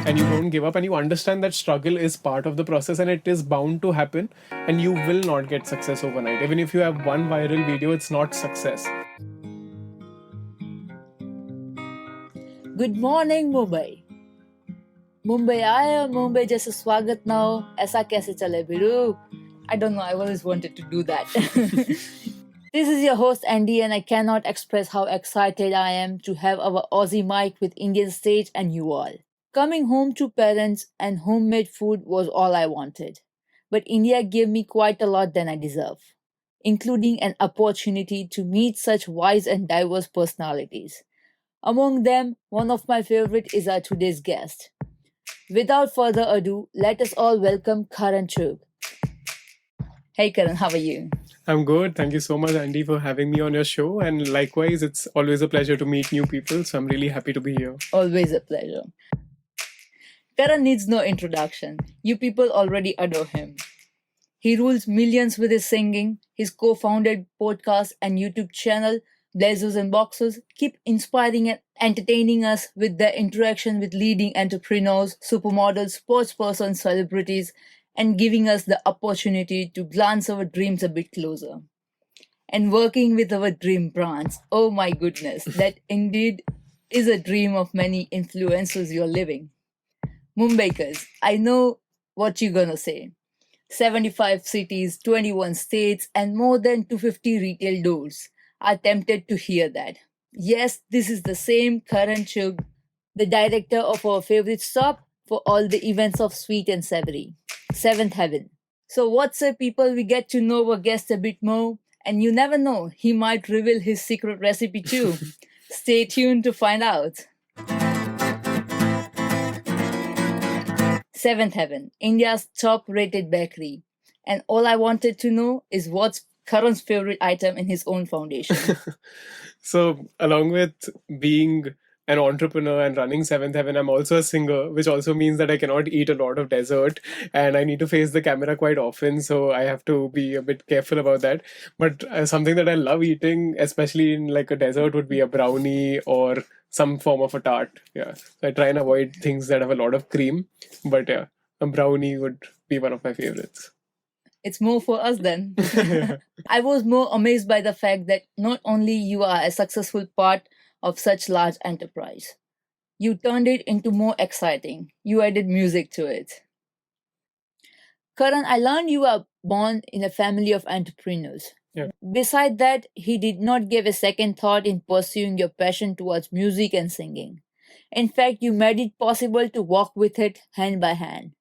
and you don't give up, and you understand that struggle is part of the process and it is bound to happen, and you will not get success overnight. Even if you have one viral video, it's not success. Good morning Mumbai. Mumbai आए और मुंबई जैसे स्वागत ना हो, ऐसा कैसे चले Biru? I don't know, I always wanted to do that. This is your host Andy, and I cannot express how excited I am to have our Aussie mic with Indian stage and you all. Coming home to parents and homemade food was all I wanted. But India gave me quite a lot than I deserve, including an opportunity to meet such wise and diverse personalities. Among them, one of my favorite is our today's guest. Without further ado, let us all welcome Karan Chugh. Hey Karan, how are you? I'm good. Thank you so much, Andy, for having me on your show. And likewise, it's always a pleasure to meet new people. So I'm really happy to be here. Always a pleasure. Karan needs no introduction. You people already adore him. He rules millions with his singing. His co-founded podcast and YouTube channel, Blazers and Boxers, keep inspiring and entertaining us with their interaction with leading entrepreneurs, supermodels, sports persons, celebrities, and giving us the opportunity to glance our dreams a bit closer. And working with our dream brands. Oh my goodness, that indeed is a dream of many influencers you're living. Mumbaikers, I know what you're gonna say. 75 cities, 21 states, and more than 250 retail doors. Are tempted to hear that. Yes, this is the same Karan Chugh, the director of our favorite stop for all the events of sweet and savory, Seventh Heaven. So, what's up, people? We get to know our guest a bit more, and you never know, he might reveal his secret recipe too. Stay tuned to find out. Seventh Heaven, India's top rated bakery. And all I wanted to know is what's Karan's favorite item in his own foundation. So, along with being an entrepreneur and running Seventh Heaven, I'm also a singer, which also means that I cannot eat a lot of dessert and I need to face the camera quite often. So, I have to be a bit careful about that. But something that I love eating, especially in like a dessert, would be a brownie or some form of a tart. Yeah. So, I try and avoid things that have a lot of cream. But yeah, a brownie would be one of my favorites. It's more for us then. I was more amazed by the fact that not only you are a successful part of such large enterprise, you turned it into more exciting. You added music to it. Karan, I learned you are born in a family of entrepreneurs. Yeah. Beside that, he did not give a second thought in pursuing your passion towards music and singing. In fact, you made it possible to walk with it hand by hand.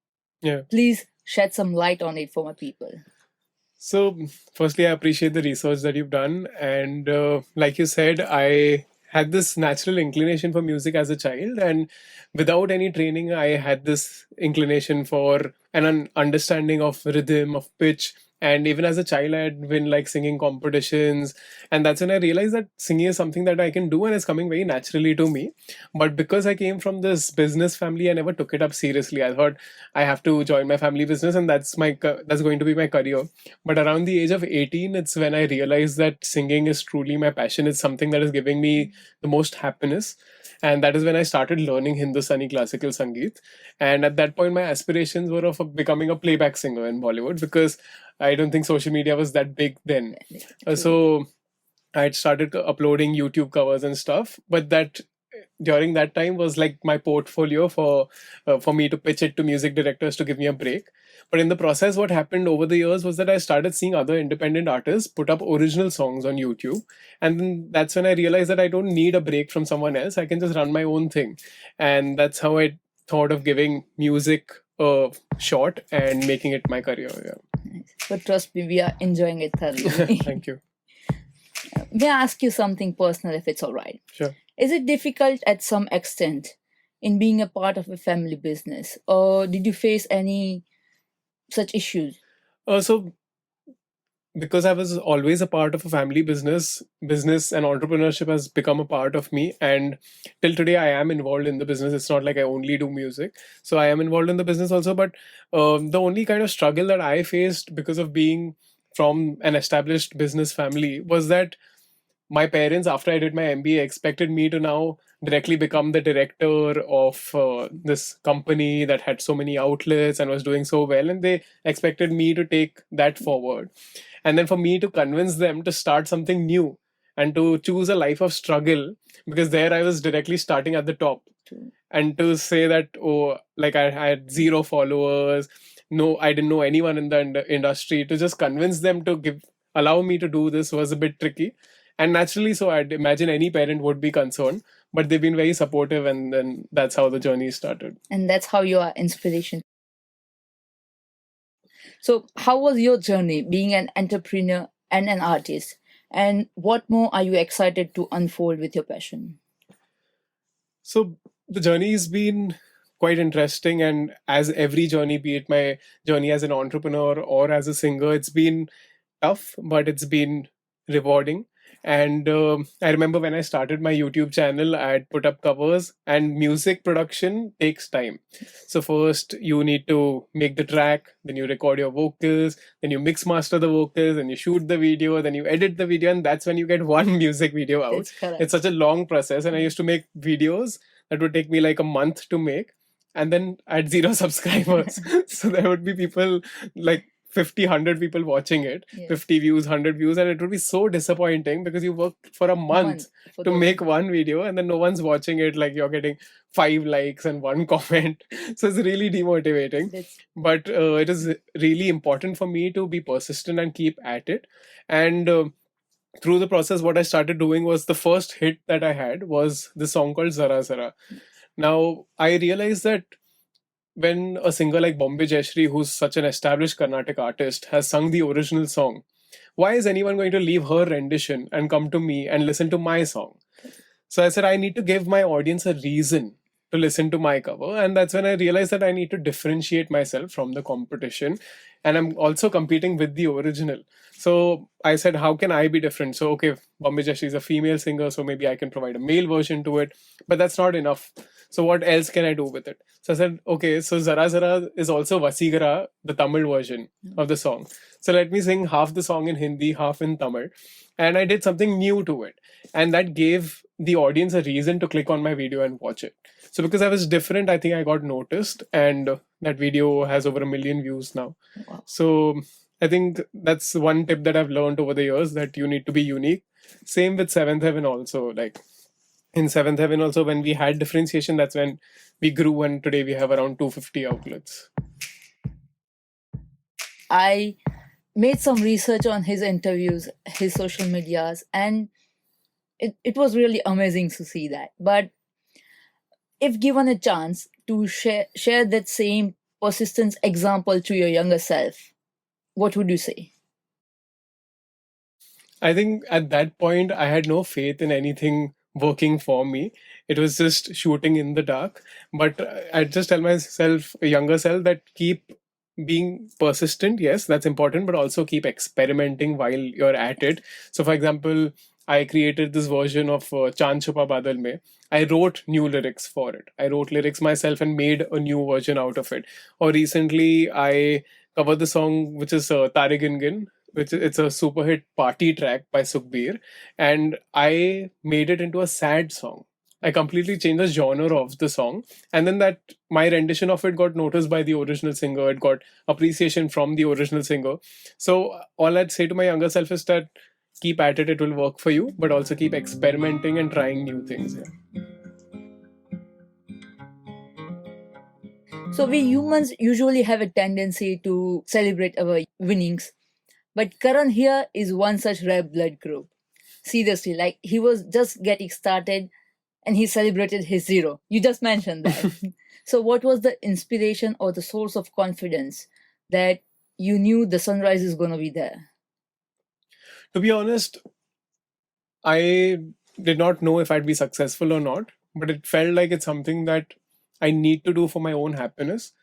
Yeah. Please shed some light on it for my people. So, firstly, I appreciate the research that you've done. And like you said, I had this natural inclination for music as a child. And without any training, I had this inclination for an understanding of rhythm, of pitch. And even as a child, I had been like singing competitions. And that's when I realized that singing is something that I can do and it's coming very naturally to me. But because I came from this business family, I never took it up seriously. I thought I have to join my family business and that's going to be my career. But around the age of 18, it's when I realized that singing is truly my passion. It's something that is giving me the most happiness. And that is when I started learning Hindustani classical Sangeet. And at that point, my aspirations were of becoming a playback singer in Bollywood because I don't think social media was that big then. So I had started uploading YouTube covers and stuff. But that during that time was like my portfolio for me to pitch it to music directors to give me a break. But in the process, what happened over the years was that I started seeing other independent artists put up original songs on YouTube. And then that's when I realized that I don't need a break from someone else. I can just run my own thing. And that's how I thought of giving music a shot and making it my career. Yeah. But trust me, we are enjoying it thoroughly. Thank you. May I ask you something personal if it's all right? Sure. Is it difficult at some extent in being a part of a family business, or did you face any such issues? So because I was always a part of a family business and entrepreneurship has become a part of me. And till today, I am involved in the business. It's not like I only do music. So I am involved in the business also. But the only kind of struggle that I faced because of being from an established business family was that my parents, after I did my MBA, expected me to now directly become the director of this company that had so many outlets and was doing so well. And they expected me to take that forward. And then for me to convince them to start something new and to choose a life of struggle, because there I was directly starting at the top. And to say that, oh, like I had zero followers, no, I didn't know anyone in the industry, to just convince them to allow me to do this was a bit tricky. And naturally, so I'd imagine any parent would be concerned, but they've been very supportive, and then that's how the journey started. And that's how you are inspiration. So, how was your journey being an entrepreneur and an artist? And what more are you excited to unfold with your passion? So the journey has been quite interesting, and as every journey, be it my journey as an entrepreneur or as a singer, it's been tough, but it's been rewarding. And I remember when I started my YouTube channel, I had put up covers, and music production takes time. So first you need to make the track, then you record your vocals, then you mix master the vocals, then you shoot the video, then you edit the video, and that's when you get one music video out. That's correct. It's such a long process, and I used to make videos that would take me like a month to make, and then I had zero subscribers. So there would be people like 50, 100 people watching it, Yeah. 50 views, 100 views, and it would be so disappointing because you worked for a month for to those. make one video, and then no one's watching it. Like, you're getting 5 likes and one comment. So it's really demotivating. That's But it is really important for me to be persistent and keep at it. And through the process, what I started doing was, the first hit that I had was the song called Zara Zara. Now, I realized that when a singer like Bombay Jayashree, who's such an established Carnatic artist, has sung the original song, why is anyone going to leave her rendition and come to me and listen to my song? So I said, I need to give my audience a reason to listen to my cover. And that's when I realized that I need to differentiate myself from the competition. And I'm also competing with the original. So I said, how can I be different? So, okay, Bombay Jayashree is a female singer, so maybe I can provide a male version to it. But that's not enough. So what else can I do with it? So I said, okay, so Zara Zara is also Vasigara, the Tamil version of the song. So let me sing half the song in Hindi, half in Tamil. And I did something new to it. And that gave the audience a reason to click on my video and watch it. So because I was different, I think I got noticed. And that video has over 1 million views now. wow. So I think that's one tip that I've learned over the years, that you need to be unique. Same with Seventh Heaven also. Like, in Seventh Heaven also, when we had differentiation, that's when we grew, and today we have around 250 outlets. I made some research on his interviews, his social medias, and it was really amazing to see that. But if given a chance to share that same persistence example to your younger self, what would you say? I think at that point, I had no faith in anything working for me. It was just shooting in the dark. But I'd just tell myself, a younger self, that keep being persistent. Yes, that's important, but also keep experimenting while you're at it. So, for example, I created this version of Chand Chupa Badal Mein. I wrote new lyrics for it. I wrote lyrics myself and made a new version out of it. Or recently, I covered the song which is Tare Gin Gin, which it's a super hit party track by Sukhbir, and I made it into a sad song. I completely changed the genre of the song, and then that my rendition of it got noticed by the original singer. It got appreciation from the original singer. So all I'd say to my younger self is that keep at it; it will work for you, but also keep experimenting and trying new things. Yeah. So, we humans usually have a tendency to celebrate our winnings, but Karan here is one such red blood group. Seriously, like he was just getting started and he celebrated his zero. You just mentioned that. So, what was the inspiration or the source of confidence that you knew the sunrise is going to be there? To be honest, I did not know if I'd be successful or not, but it felt like it's something that I need to do for my own happiness.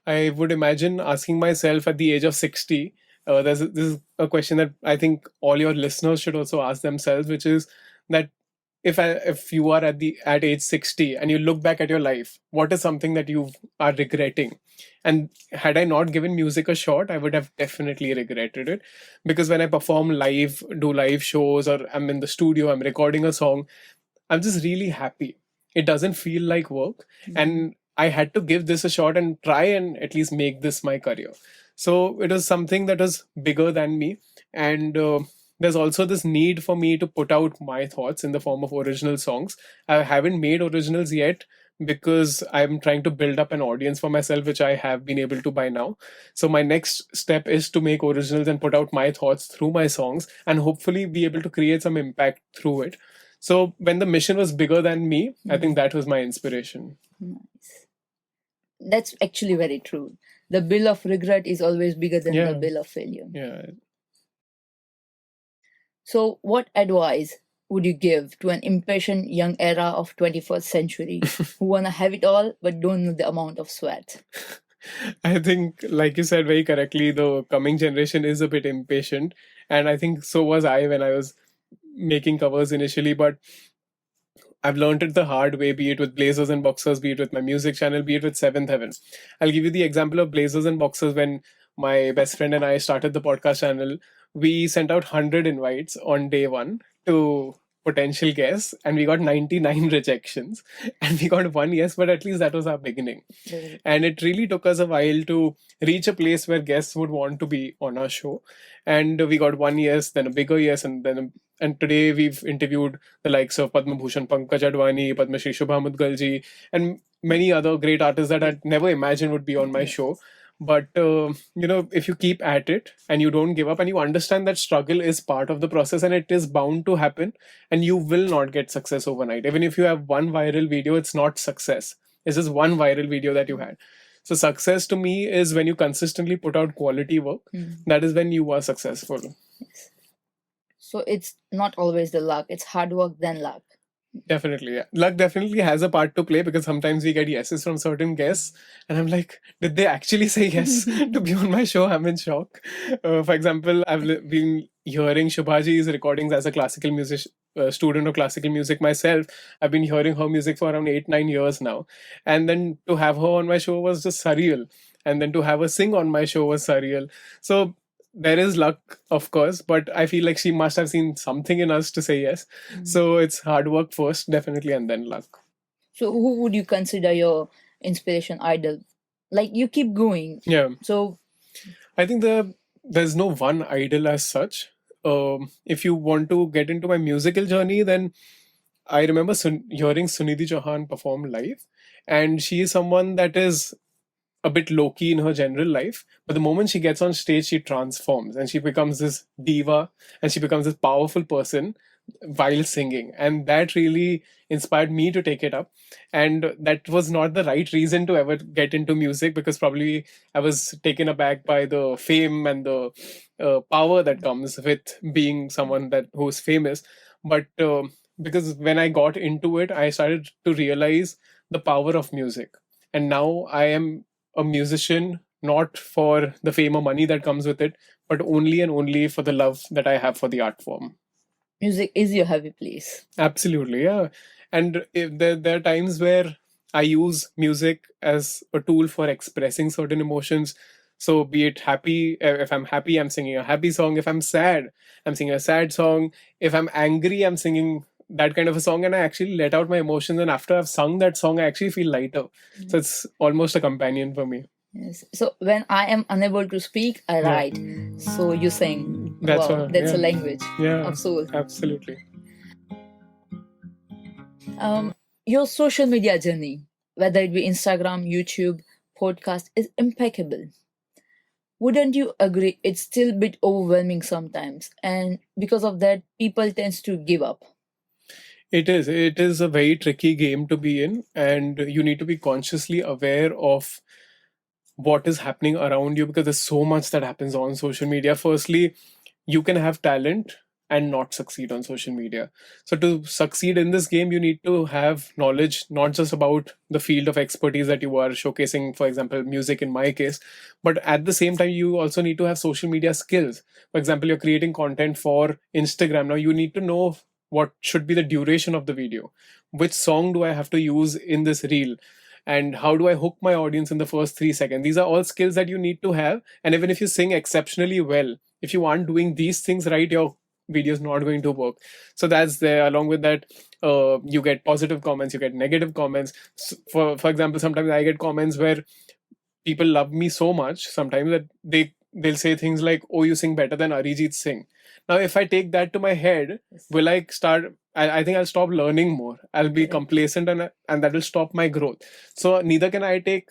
I would imagine asking myself at the age of 60. This is a question that I think all your listeners should also ask themselves, which is that if you are at age 60 and you look back at your life, what is something that you are regretting? And had I not given music a shot, I would have definitely regretted it. Because when I perform live, do live shows, or I'm in the studio, I'm recording a song, I'm just really happy. It doesn't feel like work. And I had to give this a shot and try and at least make this my career. So it was something that was bigger than me. And there's also this need for me to put out my thoughts in the form of original songs. I haven't made originals yet because I'm trying to build up an audience for myself, which I have been able to by now. So my next step is to make originals and put out my thoughts through my songs and hopefully be able to create some impact through it. So when the mission was bigger than me, I think that was my inspiration. Nice. That's actually very true. The bill of regret is always bigger than the bill of failure. Yeah. So, what advice would you give to an impatient young era of 21st century who want to have it all but don't know the amount of sweat? I think, like you said very correctly, the coming generation is a bit impatient. And I think so was I when I was making covers initially. But I've learned it the hard way, be it with Blazers and Boxers, be it with my music channel, be it with Seventh Heaven. I'll give you the example of Blazers and Boxers. When my best friend and I started the podcast channel, we sent out 100 invites on day one to potential guests, and we got 99 rejections. And we got one yes, but at least that was our beginning. And it really took us a while to reach a place where guests would want to be on our show. And we got one yes, then a bigger yes, and today we've interviewed the likes of Padma Bhushan Pankaj Advani, Padma Shri Shubha Mudgal ji, and many other great artists that I'd never imagined would be on my show. But if you keep at it and you don't give up and you understand that struggle is part of the process and it is bound to happen, and you will not get success overnight. Even if you have one viral video, it's not success. It's just one viral video that you had. So success to me is when you consistently put out quality work. That is when you are successful. Yes. So it's not always the luck. It's hard work then luck. Definitely. Yeah. Luck definitely has a part to play because sometimes we get yeses from certain guests. And I'm like, did they actually say yes to be on my show? I'm in shock. For example, I've been hearing Shubhaji's recordings as a classical music student of classical music myself. I've been hearing her music for around 8-9 years now. And then to have her on my show was just surreal. And then to have her sing on my show was surreal. So there is luck, of course, but I feel like she must have seen something in us to say yes. So it's hard work first, definitely, and then luck. So who would you consider your inspiration idol? Like you keep going. Yeah. So I think there's no one idol as such. If you want to get into my musical journey, then I remember hearing Sunidhi Chauhan perform live, and she is someone that is a bit low key in her general life, but the moment she gets on stage, she transforms and she becomes this diva and she becomes this powerful person while singing. And that really inspired me to take it up. And that was not the right reason to ever get into music because probably I was taken aback by the fame and the power that comes with being someone who's famous. But because when I got into it, I started to realize the power of music. And now I am a musician not for the fame or money that comes with it, but only and only for the love that I have for the art form. Music is your happy place. Absolutely, yeah. And if there are times where I use music as a tool for expressing certain emotions. So be it happy, if I'm happy, I'm singing a happy song. If I'm sad, I'm singing a sad song. If I'm angry, I'm singing that kind of a song, and I actually let out my emotions. And after I've sung that song, I actually feel lighter. So it's almost a companion for me. Yes. So when I am unable to speak, I write. So you sing. That's a language of soul. Absolutely. Your social media journey, whether it be Instagram, YouTube, podcast, is impeccable. Wouldn't you agree? It's still a bit overwhelming sometimes, and because of that, people tends to give up. It is. It is a very tricky game to be in, and you need to be consciously aware of what is happening around you because there's so much that happens on social media. Firstly, you can have talent and not succeed on social media. So to succeed in this game, you need to have knowledge, not just about the field of expertise that you are showcasing, for example, music in my case, but at the same time, you also need to have social media skills. For example, you're creating content for Instagram. Now you need to know what should be the duration of the video. Which song do I have to use in this reel? and how do I hook my audience in the first 3 seconds. These are all skills that you need to have. And even if you sing exceptionally well, if you aren't doing these things right, your video is not going to work. So that's there. Along with that, you get positive comments, you get negative comments. For example, sometimes I get comments where people love me so much sometimes that they'll say things like, "Oh, you sing better than Arijit Singh." Now, if I take that to my head, Yes. will I start? I think I'll stop learning more. I'll be Correct. complacent, and that will stop my growth. So neither can I take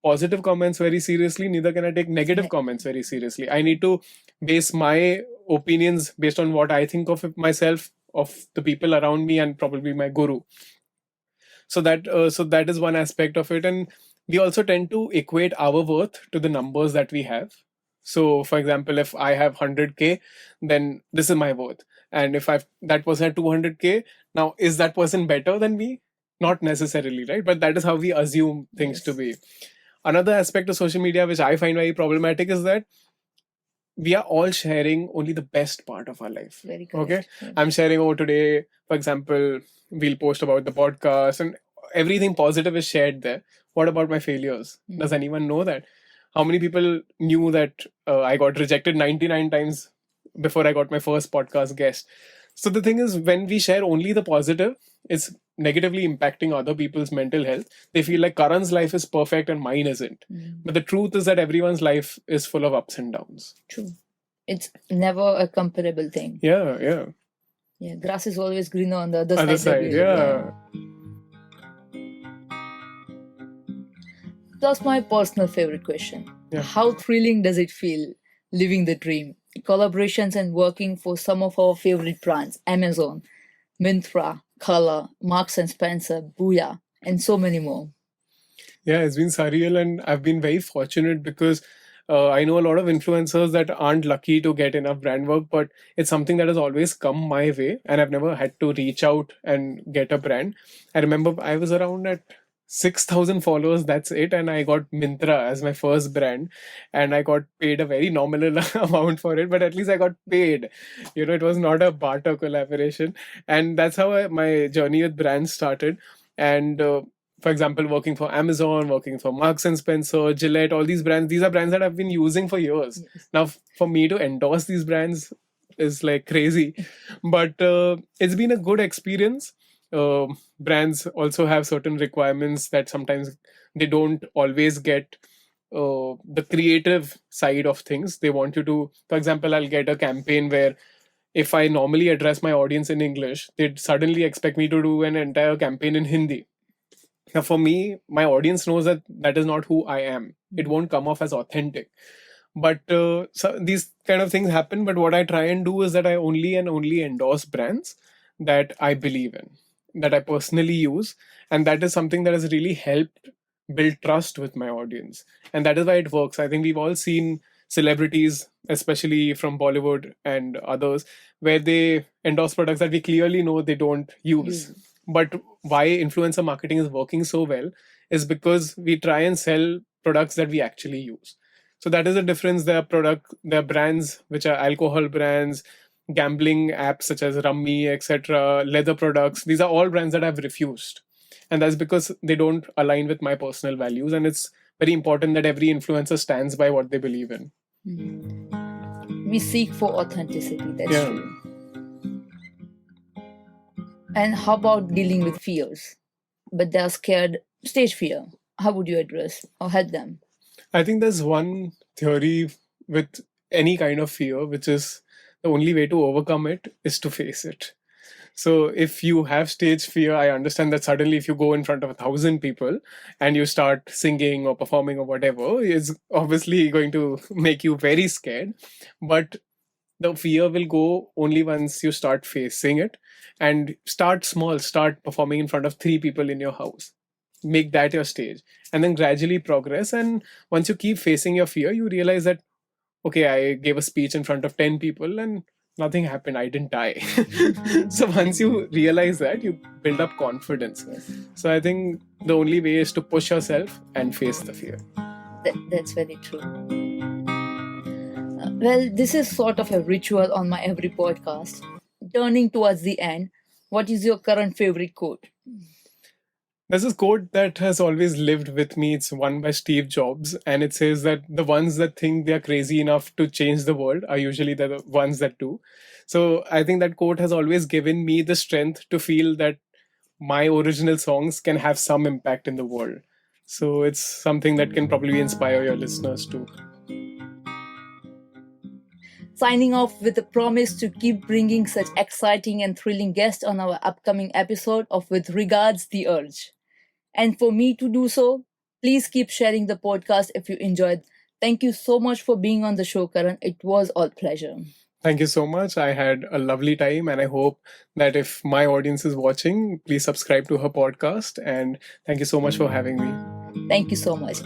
positive comments very seriously, neither can I take negative comments very seriously. I need to base my opinions based on what I think of myself, of the people around me, and probably my guru. So that is one aspect of it. And we also tend to equate our worth to the numbers that we have. So for example, if I have 100k, then this is my worth. And if I've that person had 200k, now is that person better than me? Not necessarily, right? But that is how we assume things to Yes. be. Another aspect of social media which I find very problematic is that we are all sharing only the best part of our life. Very Okay. correct. Yeah. I'm sharing, oh, today, for example, we'll post about the podcast, and everything positive is shared there. What about my failures? Does anyone know that? How many people knew that I got rejected 99 times before I got my first podcast guest? So the thing is, when we share only the positive, it's negatively impacting other people's mental health. They feel like Karan's life is perfect and mine isn't. But the truth is that everyone's life is full of ups and downs. True. It's never a comparable thing. Yeah, yeah. Yeah, grass is always greener on the other Other side. side, yeah. That's my personal favorite question. Yeah. How thrilling does it feel living the dream? Collaborations and working for some of our favorite brands, Amazon, Myntra, Color, Marks and Spencer, Booyah, and so many more. Yeah, it's been surreal, and I've been very fortunate because I know a lot of influencers that aren't lucky to get enough brand work, but it's something that has always come my way, and I've never had to reach out and get a brand. I remember I was around at 6,000 followers, that's it, and I got Myntra as my first brand, and I got paid a very nominal amount for it, but at least I got paid. It was not a barter collaboration, and that's how my journey with brands started. And for example, working for Amazon, working for Marks and Spencer, Gillette, all these brands, these are brands that I've been using for years. Yes. Now, for me to endorse these brands is like crazy, but it's been a good experience. Brands also have certain requirements that sometimes they don't always get the creative side of things. They want you to, for example, I'll get a campaign where if I normally address my audience in English, they'd suddenly expect me to do an entire campaign in Hindi. Now, for me, my audience knows that that is not who I am. It won't come off as authentic. But so these kind of things happen. But what I try and do is that I only and only endorse brands that I believe in, that I personally use. And that is something that has really helped build trust with my audience. And that is why it works. I think we've all seen celebrities, especially from Bollywood and others, where they endorse products that we clearly know they don't use. But why influencer marketing is working so well is because we try and sell products that we actually use. So that is the difference. There are brands which are alcohol brands, gambling apps such as Rummy, etc., leather products. These are all brands that I've refused. And that's because they don't align with my personal values. And it's very important that every influencer stands by what they believe in. We seek for authenticity, that's true. And how about dealing with fears? But they're scared, stage fear. How would you address or help them? I think there's one theory with any kind of fear, which is the only way to overcome it is to face it. So if you have stage fear, I understand that suddenly if you go in front of 1,000 people and you start singing or performing or whatever, it's obviously going to make you very scared. But the fear will go only once you start facing it, and start small. Start performing in front of 3 people in your house, make that your stage, and then gradually progress. And once you keep facing your fear, you realize that, okay, I gave a speech in front of 10 people and nothing happened, I didn't die. So once you realize that, you build up confidence. So I think the only way is to push yourself and face the fear. That's very true. Well, this is sort of a ritual on my every podcast. Turning towards the end, what is your current favorite quote? There's this quote that has always lived with me. It's one by Steve Jobs, and it says that the ones that think they are crazy enough to change the world are usually the ones that do. So I think that quote has always given me the strength to feel that my original songs can have some impact in the world. So it's something that can probably inspire your listeners too. Signing off with a promise to keep bringing such exciting and thrilling guests on our upcoming episode of With Regards, The Urge. And for me to do so, please keep sharing the podcast if you enjoyed. Thank you so much for being on the show, Karan. It was all pleasure. Thank you so much. I had a lovely time, and I hope that if my audience is watching, please subscribe to her podcast. And thank you so much for having me. Thank you so much.